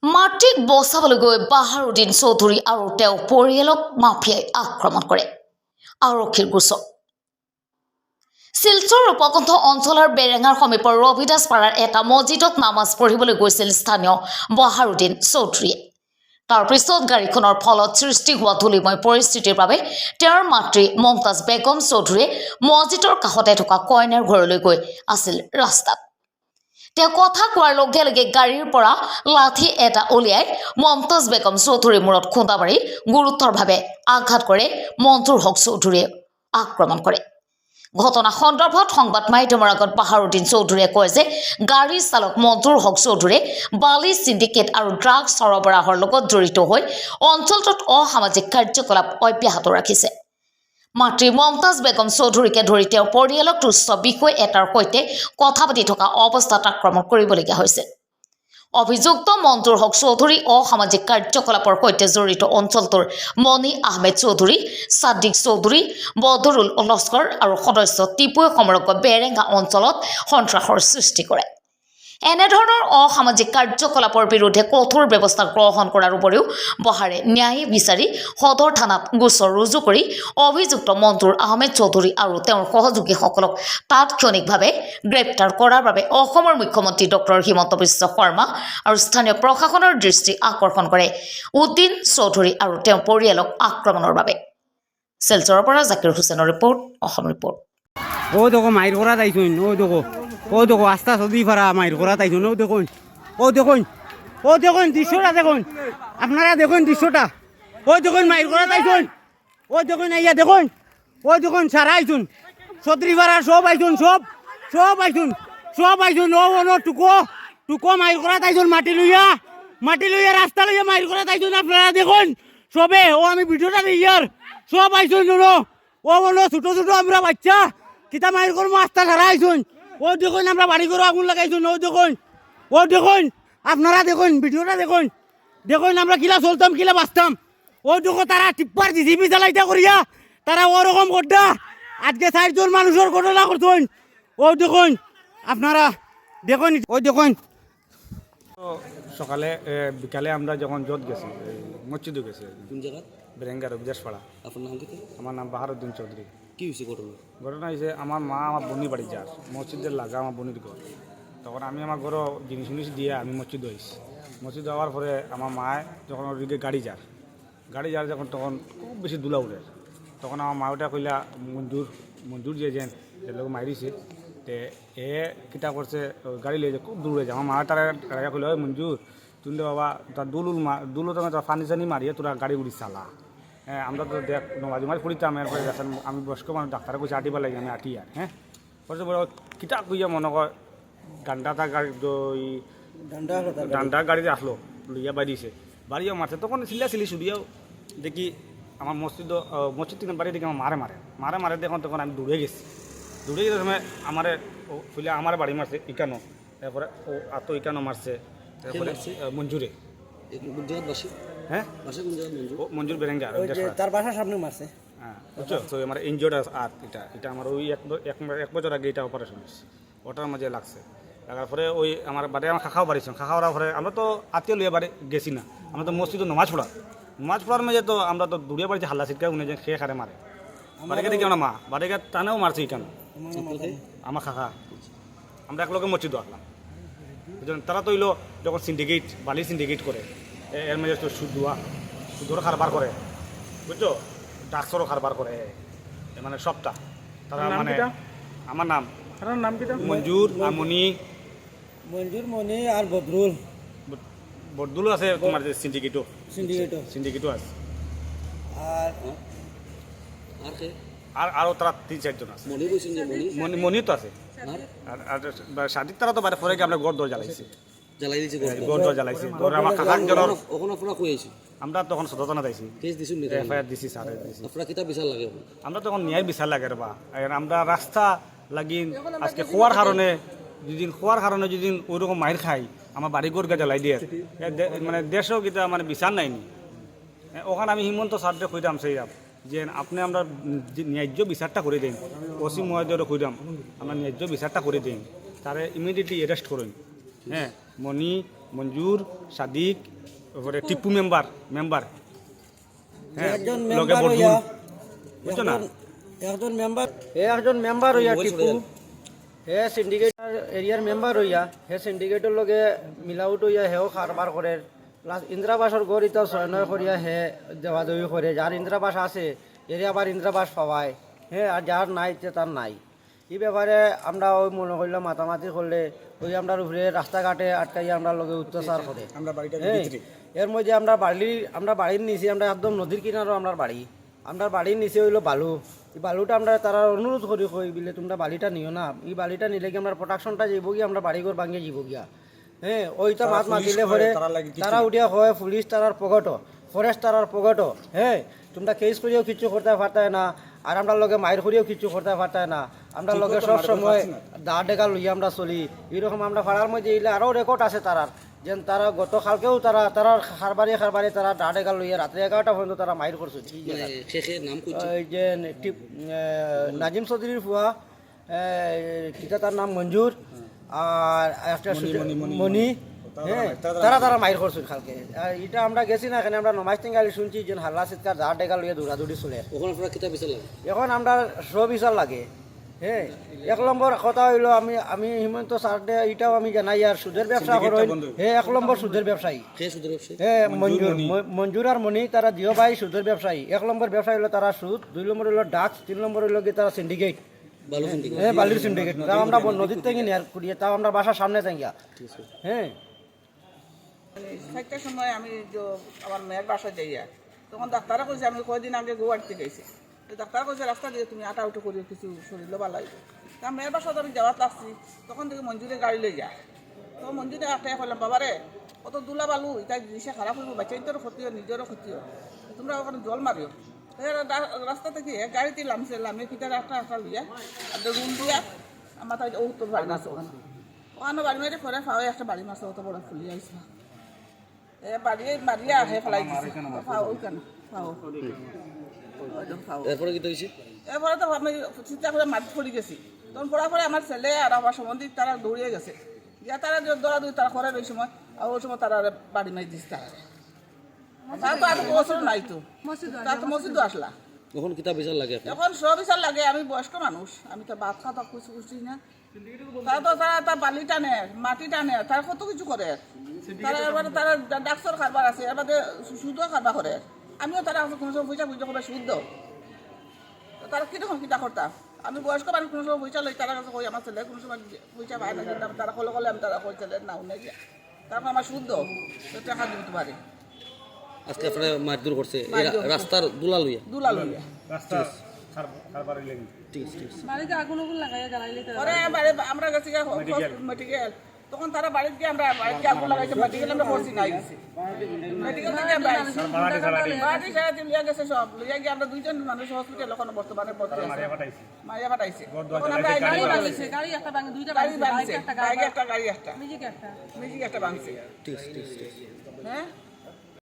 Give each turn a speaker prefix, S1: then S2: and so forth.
S1: মাতৃক বচাবলৈ গৈ বাহাৰুদ্দিন চৌধুৰী আৰু তেওঁ পৰিয়ালক মাফিয়াই আক্ৰমণ কৰে। আৰক্ষীৰ গোচৰ। শিলচৰ উপকণ্ঠ অঞ্চলৰ বেৰেঙাৰ সমীপৰ ৰবিদাস পাৰাৰ এটা মছজিদত নামাজ পঢ়িবলৈ গৈছিল স্থানীয় বাহাৰুদ্দিন চৌধুৰীয়ে। তাৰ পিছত গাড়ীখনৰ ফলত সৃষ্টি হোৱা ধূলিময় পৰিস্থিতিৰ বাবে তেওঁৰ মাতৃ মমতাজ বেগম চৌধুৰীয়ে মছজিদৰ কাষতে থকা কইনাৰ ঘৰলৈ গৈ আছিল ৰাস্তাত। তেওঁ কথা কোৱাৰ লগে লগে গাড়ীৰ পৰা লাঠি এটা উলিয়াই মমতাজ বেগম চৌধুৰীৰ মূৰত খুন্দা মাৰি গুৰুতৰভাৱে আঘাত কৰে মঞ্জুৰ হক চৌধুৰীয়ে আক্ৰমণ কৰে। ঘটনা সন্দৰ্ভত সংবাদ মাধ্যমৰ আগত বাহাৰুদ্দিন চৌধুৰীয়ে কয় যে গাড়ীৰ চালক মঞ্জুৰ হক চৌধুৰীয়ে বালি চিণ্ডিকেট আৰু ড্ৰাগছ সৰবৰাহৰ লগত জড়িত হৈ অঞ্চলটোত অসামাজিক কাৰ্যকলাপ অব্যাহত ৰাখিছে। মাতৃ মমতাজ বেগম চৌধুৰীকে ধৰি তেওঁৰ পৰিয়ালক তুচ্ছ বিষয় এটাৰ সৈতে কথা পাতি থকা অৱস্থাত আক্ৰমণ কৰিবলগীয়া হৈছে। অভিযুক্ত মঞ্জুৰ হক চৌধুৰী অসামাজিক কাৰ্যকলাপৰ সৈতে জড়িত অঞ্চলটোৰ মনি আহমেদ চৌধুৰী, সাদিক চৌধুৰী, বদৰুল লস্কৰ আৰু সদস্য টিপুৱে সমগ্ৰ বেৰেঙা অঞ্চলত সন্ত্ৰাসৰ সৃষ্টি কৰে। এনেধৰণৰ অসামাজিক কাৰ্যকলাপৰ বিৰুদ্ধে কঠোৰ ব্যৱস্থা গ্ৰহণ কৰাৰ উপৰিও বহাৰে ন্যায় বিচাৰি সদৰ থানাত গোচৰ ৰুজু কৰি অভিযুক্ত মঞ্জুৰ আহমেদ চৌধুৰী আৰু তেওঁৰ সহযোগীসকলক তাৎক্ষণিকভাৱে গ্ৰেপ্তাৰ কৰাৰ বাবে অসমৰ মুখ্যমন্ত্ৰী ডক্টৰ হিমন্ত বিশ্ব শৰ্মা আৰু স্থানীয় প্ৰশাসনৰ দৃষ্টি আকৰ্ষণ কৰে উদ্দিন চৌধুৰী আৰু তেওঁৰ পৰিয়ালক আক্ৰমণৰ বাবে। শিলচৰৰ পৰা জাকিৰ হুছেইনৰ ৰিপৰ্ট, অসম ৰিপৰ্ট।
S2: ও দেখো মাইর করা তাইছুন, ও দেখো আস্তা সদি ফারা মাইর করা তাইছুন, ও দেখুন দৃশ্যটা দেখুন, আপনারা দেখুন দৃশ্যটা, ও দেখুন মাইর করা তাইছুন, ও দেখুন আইয়া দেখুন, ও দেখুন সারা আইছুন, সদরি ফারা সব আইছুন, সব আইছুন, ও টুকো মাইর করা তাইছুন, মাটি লইয়া রাস্তা লইয়া মাইর করা তাইছুন, আপনারা দেখুন সবে, ও আমি ভিডিওটা দিই ইয়ার, সব আইছুন ও বলো ছোট আমরা বাচ্চা কিতা মাইর করবো আস্তা সারা আইছুন, ও দেখুন আমরা বাড়ি করে আগুন লাগাইছুন, ও দেখুন আপনারা দেখুন ভিডিওটা দেখুন আমরা কিলা চলতাম কিলা বাঁচতাম, ও দেখো তারা টিপ্পার জিসিবি চালাইতা করিয়া তারা ওরকম করতা আজকে 4 জন মানুষের ঘটনা করছেন, ও দেখুন আপনারা দেখুন, ও দেখুন।
S3: সকালে বিকালে আমরা যখন জোট গেছি মসজিদে গেছি।
S4: কোন জায়গা?
S3: বেরেঙ্গা রবিদাস পাড়া।
S4: আপনার নাম কি?
S3: আমার নাম বাহারুদ্দিন চৌধুরী।
S4: কি হয়েছে ঘটনা?
S3: ঘটনা হয়েছে আমার মা আমার বোনি বাড়ি যার মসজিদের লাগা আমার বোনির ঘর। তখন আমি আমার ঘরও জিনিস দিয়ে আমি মসজিদ হয়েছি। মসজিদ হওয়ার পরে আমার মায় যখন ওদিকে গাড়ি যার যখন তখন খুব বেশি দুলা উঠে, তখন আমার মা ওটা কইলা মঞ্জুর যে লোক মারিছে তে এ কিতা করছে গাড়ি লিয়ে খুব দূরে যায়। আমার মা তারা কইল মঞ্জুর তুই বাবা তার দুলো তো পানি চানি মারিয়ে তোরা গাড়ি উড়ি চালা। হ্যাঁ আমরা তো দেখ নমাজ মাছ পড়িতাম, এরপরে দেখেন আমি বয়স্ক মানুষ ডাক্তারে কইছে আটিবা লাগে আমি আটি আর হ্যাঁ বলছে বড় কিতা কইয়া মনে কর ডান্ডাটা গাড়ি ডান্ডা গাড়িতে আসলো লইয়া বাড়িও মারছে। তখন চিল্লি শুডিয়াও দেখি আমার মসজিদ থেকে বাড়ি দেখি আমার মারে দেখুন তখন আমি দৌড়ে গেছি সময় আমার বাড়ি মারছে ইকানো, তারপরে ও আত ইকানো মারছে, তারপরে মঞ্জুরে হ্যাঁ মঞ্জুর বেরেঙ্গা
S2: তার বাসার সামনে মারছে।
S3: হ্যাঁ বুঝছো, তো আমার ইনজোর্ড আর এটা আমার ওই এক বছর আগে এটা অপারেশন হয়েছে, ওটার মাঝে লাগছে। লাগার পরে ওই আমার বাড়ি আমার খাখাও বাড়িছিলাম, খাখা হওয়ার পরে আমরা তো আত্মীয় লইয়া বাড়ি গেছি না, আমরা তো মসজিদে নমাজ পড়ার মাঝে তো আমরা তো দূরে বাড়িতে হাল্লা চিটকা উনি যে খেয়ে খারে মারে বাড়িকে দেখি না মা বাড়িকে টানেও মারছে কেন আমার খাখা। আমরা একলগে মসজিদে আসলাম, তারা তো যখন বালি সিন্ডিকেট করে এর মাঝে তো সুদরও কারবার করে বুঝছো, ড্রাগসরও কারবার করে, মানে সবটা তারা মানে আমার নাম মঞ্জুর আর মনি
S2: আর
S3: বদরুল আছে তোমার যে সিন্ডিকেটও আছে আর আরো তারা 3-4 জন আছে। মনি তো আছে আর সাদিক তারা তো বাইরে পরে গিয়ে আমরা গড় দর জ্বালাইছি আমার কাকার জনের আমরা তখন সচেতনা দিয়েছি, এফআইআর দিছি স্যারে দিছি। আমরা তখন ন্যায় বিচার লাগে বা আমরা রাস্তা লাগি আজকে খোয়ার কারণে যেদিন ওইরকম মাইর খাই আমার বাড়ি ঘর জ্বালাই দিয়ে মানে দেশও কিতা মানে বিচার নাইনি। ওখানে আমি হিমন্ত স্যারকে খুঁজাম সেইরাম যে আপনি আমরা ন্যায্য বিচারটা করে দিন, ওসি মহোদয়ও খুঁজাম আমরা ন্যায্য বিচারটা করে দিন, তারে ইমিডিয়েটলি অ্যারেস্ট করুন। হ্যাঁ মনি মঞ্জুর সাদিক তারপরে টিপু মেম্বার হ্যাঁ
S4: একজন
S3: লগে
S4: মেম্বার
S3: বদুল
S4: হইয়া
S3: বুঝছো না
S4: একজন মেম্বার হইয়া টিপু হে সিন্ডিকেট এরিয়ার মেম্বার হইয়া হে সিন্ডিকেটের লগে মিলাউট হইয়া হেও কারবার করে প্লাস ইন্দ্রাবাসর গড় ইতাও 6-9 করিয়া হে দেওয়া দেওয়ি করে যার ইন্দ্রাবাস আছে এর আবার ইন্দ্রাবাস পাওয়ায় হ্যাঁ আর যার নাই তার নাই এই ব্যাপারে আমরা ওই মনে করলাম মাতামাতি করলে ওই আমরা উপরে রাস্তাঘাটে আটকাইয়া আমরা লগে অত্যাচার করে
S3: আমরা বাড়িটা
S4: হ্যাঁ, এর মধ্যে আমরা বাড়ির নিচে আমরা একদম নদীর কিনারও আমরা বাড়ির নিচে হইলো বালু এই বালুটা আমরা তারা অনুরোধ করি কই বিলে তোমরা বালিটা নিও না এই বালিটা নিলে কি আমরা প্রোটেকশনটা যাইব গিয়া আমরা বাড়িঘর ভাঙিয়ে যাব গিয়া হ্যাঁ ওইটা মাছ মাতিলে পরে তারা উঠিয়া হয় পুলিশ তারার পকেটও ফরেস্ট তারার পকেটও হ্যাঁ তোমরা কেস করিও কিছু করতে পারতায় না আর আমরা লগে মায়ের করিও কিছু করতে পারতায় না আমরা লগে সব সময় দা ডেকা লইয়া আমরা চলি এরকম আমরা পাড়ার মধ্যে এলে আরও রেকর্ড আছে তারার যেন তারা গতকালকেও তারা খারবারে তারা দা ডেকা লইয়া রাত্রে 11টা পর্যন্ত তারা মাইর করছে এই যে নাজিম চৌধুরীর ফুয়া কিতা তার নাম মঞ্জুর আর একটা মণি হ্যাঁ তারা মাইর করছেন কালকে আর এটা আমরা গেছি না এখানে আমরা নমাজ টেঙ্গালি শুনছি যে হাল্লা চিৎকার দা ডেকা লইয়া দৌড়াদৌড়ি চলে এখন আমরা বিচার লাগে হ্যাঁ 1 নম্বর কথা হইলো আমি হিমন্ত স্যারদে এটাও আমি জানাই আর সুদের ব্যবসা করেন হ্যাঁ 1 নম্বর সুদের ব্যবসায়ী হ্যাঁ মঞ্জুর আর মণি তারা দিও ভাই সুদের ব্যবসায়ী 1 নম্বর ব্যবসা হইলো তারা সুদ 2 নম্বর হইলো ডাক্স 3 নম্বর হইলো কি তারা সিন্ডিকেট হ্যাঁ বালির সিন্ডিকেট তাও আমরা নদীর থেকে নেয়ার করিয়ে তাও আমরা বাসার সামনে থাকিয়া হ্যাঁ
S5: 4টার সময় আমি আমার মেয়ের বাসায় যাইয়া তখন ডাক্তারা কইছে আমি কয়দিন আগে গুয়াহাটিতে গেছি তো ডাক্তার কইছে রাস্তা দিয়ে তুমি আটা উঠে করিও কিছু শরীর ভালো লাগবে তা মেয়ের বাসায় আমি যাওয়ার লাগছি তখন থেকে মঞ্জুরে গাড়ি লই যায় তো মঞ্জুরে আটাই করলাম বাবারে কত দুলা বালু এটা জিনিসে খারাপ হইব বাচ্চাইতেরও ক্ষতি হয় নিজেরও ক্ষতি হয় তোমরা ওখানে জল মারিও রাস্তা থেকে গাড়িতে লামিয়ে পিতার একটা লইয়া আর রুম দিয়া আমার তাই তোর বাড়ি মাছ ওখানে বাড়ি মারি পরে ফাওয়াই একটা বাড়ি মাছ অত বড় ফুলি আইসা বাড়িয়ে আহে ফেলাই দিছে এরপরে তো আমি চিন্তা করে মাটি পড়ে গেছি তখন পড়ার পরে আমার ছেলে আর আমার সম্বন্ধী তারা দৌড়িয়ে গেছে গিয়া তারা দৌড়াদৌড়ি তারা করে ওই সময় আর ওই সময় তারা বাড়ি মারি দিচ্ছে তারা তো আর বছর নাই তো তারা তো মসজিদও আসলা
S4: এখন কিতা বিচার লাগে
S5: এখন সব বিচার লাগে আমি বয়স্ক মানুষ আমি তো ভাত খাওয়া খুশি না তারা বালি টানে মাটি টানে তারা কত কিছু করে তারা এবারে তারা ডাক্তার খাবার আছে এর বাদে সুদও খাবার করে আমিও তারা কোনো সময় পয়সা বুঝতে করে সুদ দাও তারা কীরকম কিতা করতাম আমি বয়স্ক মানুষ কোনো সময় পয়সা লই তারা কাছে কই আমার ছেলে কোনো সময় পয়সা পায় না কিন্তু তারা কলে আমি তারা কই ছেলে না উনি গিয়া তারপর আমার সুদ দাও টাকা দিতে পারে
S4: আজকে আপনারা মারধর করছে রাস্তার দুলা লইয়া
S3: রাস্তা খারবারে লাগি
S5: বাড়িতে আগুন লাগাইয়া জ্বালাইলে আমরা গেছি মেডিকেল তখন তারা বাড়িতে গিয়ে আমরা বাড়িতে আগুন লাগাইছে মেডিকেল আমরা করছি নাই মেডিকেল থেকে বাড়ি সারা দিন লিয়া গেছে সব লিয়া গিয়ে আমরা 2 জন মানুষ হসপিটাল ওখানে বর্তমানে ভর্তি আছে মাইয়া পাঠাইছে তখন আমরা গাড়ি একটা ভাঙে 2টা গাড়ি ভাঙছে একটা গাড়ি একটা মিউজিক একটা ভাঙছে
S4: ঠিক
S5: হ্যাঁ